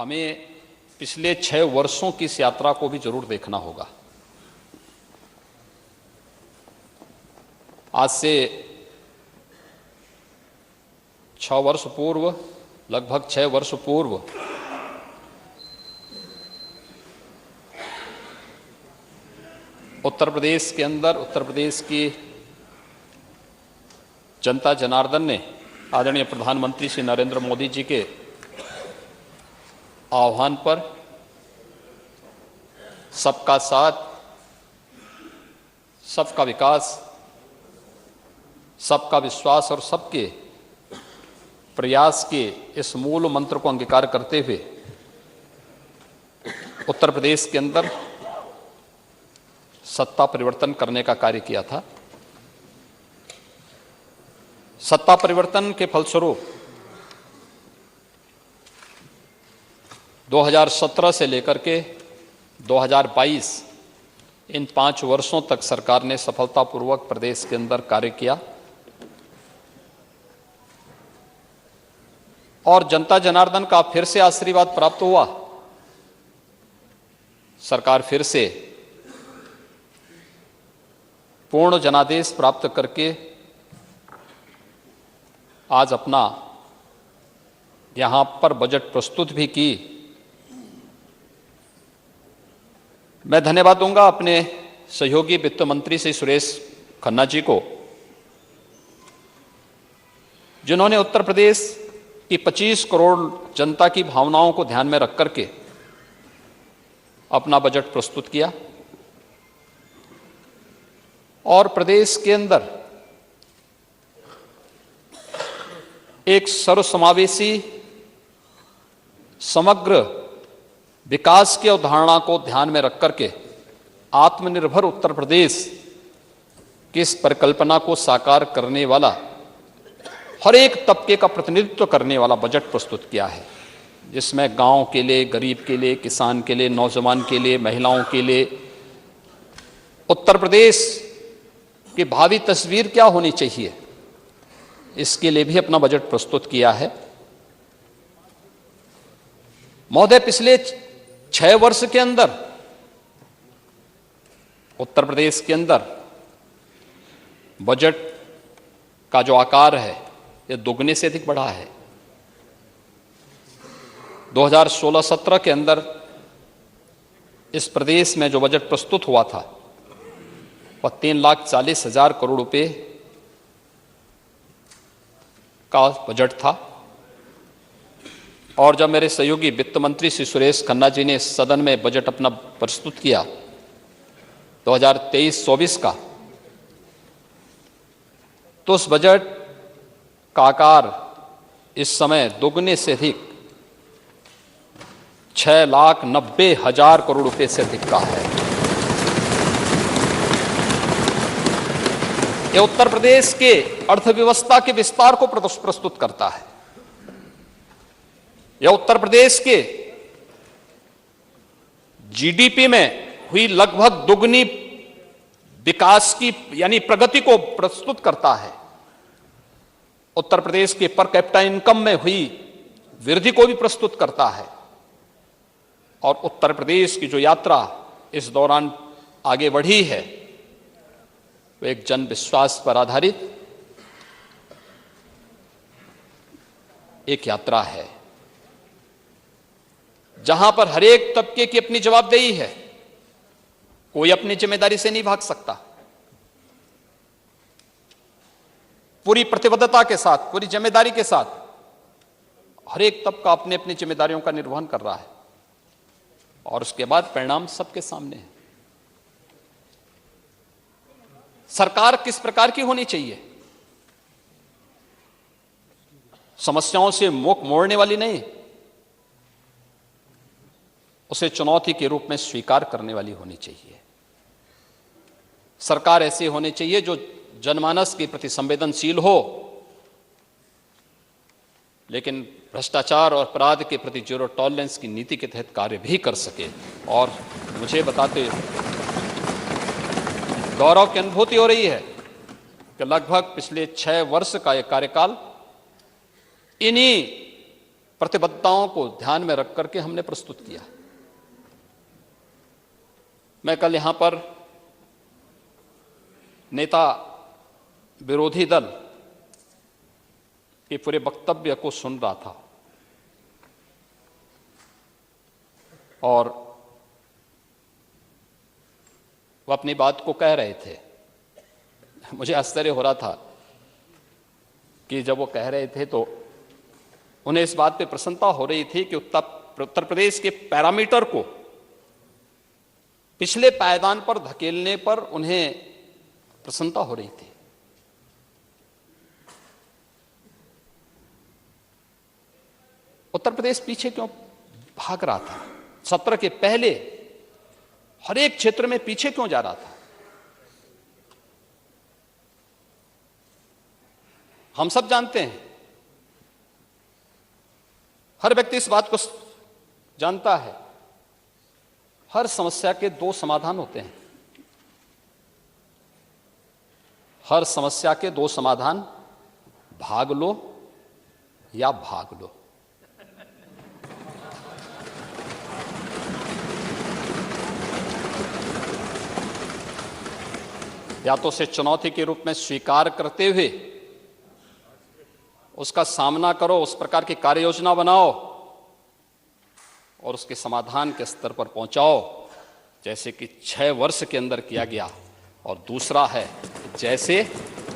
हमें पिछले 6 वर्षों की इस यात्रा को भी जरूर देखना होगा। आज से 6 वर्ष पूर्व, लगभग 6 वर्ष पूर्व उत्तर प्रदेश के अंदर, उत्तर प्रदेश की जनता जनार्दन ने आदरणीय प्रधानमंत्री श्री नरेंद्र मोदी जी के आह्वान पर सबका साथ, सबका विकास, सबका विश्वास और सबके प्रयास के इस मूल मंत्र को अंगीकार करते हुए उत्तर प्रदेश के अंदर सत्ता परिवर्तन करने का कार्य किया था। सत्ता परिवर्तन के फलस्वरूप 2017 से लेकर के 2022 इन 5 वर्षों तक सरकार ने सफलतापूर्वक प्रदेश के अंदर कार्य किया और जनता जनार्दन का फिर से आशीर्वाद प्राप्त हुआ। सरकार फिर से पूर्ण जनादेश प्राप्त करके आज अपना यहां पर बजट प्रस्तुत भी की। मैं धन्यवाद दूंगा अपने सहयोगी वित्त मंत्री श्री सुरेश खन्ना जी को, जिन्होंने उत्तर प्रदेश की 25 करोड़ जनता की भावनाओं को ध्यान में रख करके अपना बजट प्रस्तुत किया और प्रदेश के अंदर एक सर्वसमावेशी समग्र विकास की अवधारणा को ध्यान में रख करके आत्मनिर्भर उत्तर प्रदेश की इस परिकल्पना को साकार करने वाला, हर एक तबके का प्रतिनिधित्व करने वाला बजट प्रस्तुत किया है, जिसमें गांव के लिए, गरीब के लिए, किसान के लिए, नौजवान के लिए, महिलाओं के लिए, उत्तर प्रदेश की भावी तस्वीर क्या होनी चाहिए, इसके लिए भी अपना बजट प्रस्तुत किया है। महोदय, पिछले 6 वर्ष के अंदर उत्तर प्रदेश के अंदर बजट का जो आकार है यह दोगुने से अधिक बढ़ा है। 2016-17 के अंदर इस प्रदेश में जो बजट प्रस्तुत हुआ था वह 3,40,000 करोड़ रुपए का बजट था और जब मेरे सहयोगी वित्त मंत्री श्री सुरेश खन्ना जी ने सदन में बजट अपना प्रस्तुत किया 2023-24 का, तो उस बजट का आकार इस समय दोगुने से अधिक 6,90,000 करोड़ रुपए से अधिक का है। यह उत्तर प्रदेश के अर्थव्यवस्था के विस्तार को प्रस्तुत करता है। यह उत्तर प्रदेश के जीडीपी में हुई लगभग दुगनी विकास की यानी प्रगति को प्रस्तुत करता है। उत्तर प्रदेश के पर कैपिटा इनकम में हुई वृद्धि को भी प्रस्तुत करता है और उत्तर प्रदेश की जो यात्रा इस दौरान आगे बढ़ी है वो एक जन विश्वास पर आधारित एक यात्रा है, जहां पर हर एक तबके की अपनी जवाबदेही है। कोई अपनी जिम्मेदारी से नहीं भाग सकता। पूरी प्रतिबद्धता के साथ, पूरी जिम्मेदारी के साथ हर एक तबका अपने अपनी जिम्मेदारियों का निर्वहन कर रहा है और उसके बाद परिणाम सबके सामने है। सरकार किस प्रकार की होनी चाहिए? समस्याओं से मुख मोड़ने वाली नहीं, उसे चुनौती के रूप में स्वीकार करने वाली होनी चाहिए। सरकार ऐसी होनी चाहिए जो जनमानस के प्रति संवेदनशील हो, लेकिन भ्रष्टाचार और अपराध के प्रति जीरो टॉलरेंस की नीति के तहत कार्य भी कर सके। और मुझे बताते गौरव की अनुभूति हो रही है कि लगभग पिछले 6 वर्ष का यह कार्यकाल इन्हीं प्रतिबद्धताओं को ध्यान में रख करके हमने प्रस्तुत किया। मैं कल यहां पर नेता विरोधी दल के पूरे वक्तव्य को सुन रहा था और वो अपनी बात को कह रहे थे। मुझे आश्चर्य हो रहा था कि जब वो कह रहे थे तो उन्हें इस बात पे प्रसन्नता हो रही थी कि उत्तर प्रदेश के पैरामीटर को पिछले पायदान पर धकेलने पर उन्हें प्रसन्नता हो रही थी। उत्तर प्रदेश पीछे क्यों भाग रहा था? सत्र के पहले हर एक क्षेत्र में पीछे क्यों जा रहा था? हम सब जानते हैं, हर व्यक्ति इस बात को जानता है, हर समस्या के दो समाधान होते हैं। हर समस्या के दो समाधान, भाग लो या भाग लो। या तो उसे चुनौती के रूप में स्वीकार करते हुए उसका सामना करो, उस प्रकार की कार्य योजना बनाओ और उसके समाधान के स्तर पर पहुंचाओ, जैसे कि 6 वर्ष के अंदर किया गया। और दूसरा है, जैसे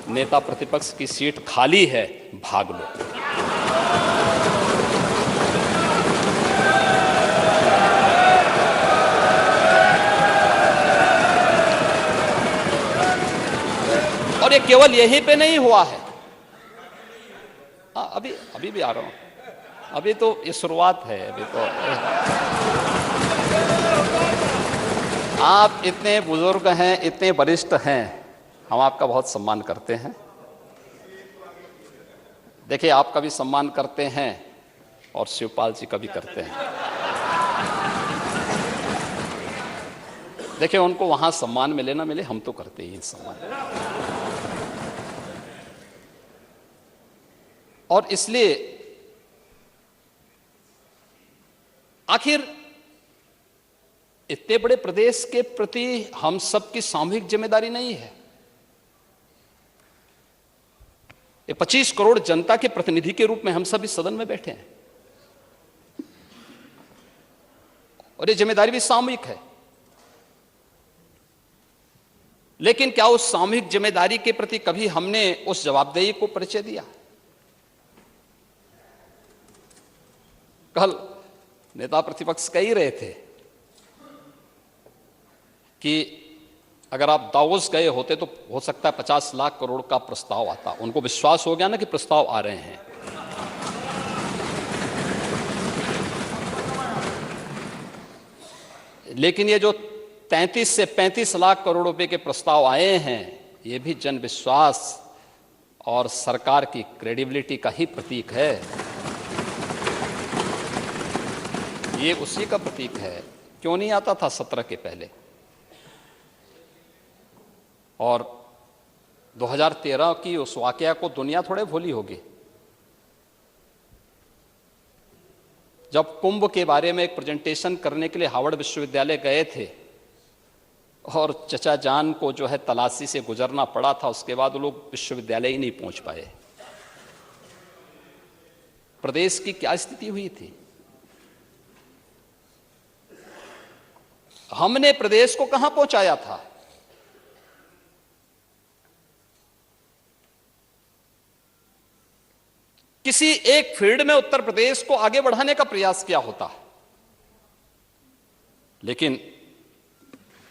नेता प्रतिपक्ष की सीट खाली है, भाग लो। और ये केवल यहीं पे नहीं हुआ है। अभी भी आ रहा हूं, अभी तो ये शुरुआत है। अभी तो आप इतने बुजुर्ग हैं, इतने वरिष्ठ हैं, हम आपका बहुत सम्मान करते हैं। देखिए, आपका भी सम्मान करते हैं और शिवपाल जी का भी करते हैं। देखिए, उनको वहां सम्मान मिले ना मिले, हम तो करते ही सम्मान। और इसलिए आखिर इतने बड़े प्रदेश के प्रति हम सबकी सामूहिक जिम्मेदारी नहीं है? ये 25 करोड़ जनता के प्रतिनिधि के रूप में हम सब इस सदन में बैठे हैं और ये जिम्मेदारी भी सामूहिक है। लेकिन क्या उस सामूहिक जिम्मेदारी के प्रति कभी हमने उस जवाबदेही को परिचय दिया? कल नेता प्रतिपक्ष कह ही रहे थे कि अगर आप दावोस गए होते तो हो सकता है 50 लाख करोड़ का प्रस्ताव आता। उनको विश्वास हो गया ना कि प्रस्ताव आ रहे हैं। लेकिन ये जो 33 से 35 लाख करोड़ रुपए के प्रस्ताव आए हैं, ये भी जन विश्वास और सरकार की क्रेडिबिलिटी का ही प्रतीक है। ये उसी का प्रतीक है। क्यों नहीं आता था सत्र के पहले? और 2013 की उस वाकया को दुनिया थोड़े भूली होगी, जब कुंभ के बारे में एक प्रेजेंटेशन करने के लिए हार्वर्ड विश्वविद्यालय गए थे और चचा जान को जो है तलाशी से गुजरना पड़ा था। उसके बाद वो लोग विश्वविद्यालय ही नहीं पहुंच पाए। प्रदेश की क्या स्थिति हुई थी? हमने प्रदेश को कहां पहुंचाया था? किसी एक फील्ड में उत्तर प्रदेश को आगे बढ़ाने का प्रयास किया होता, लेकिन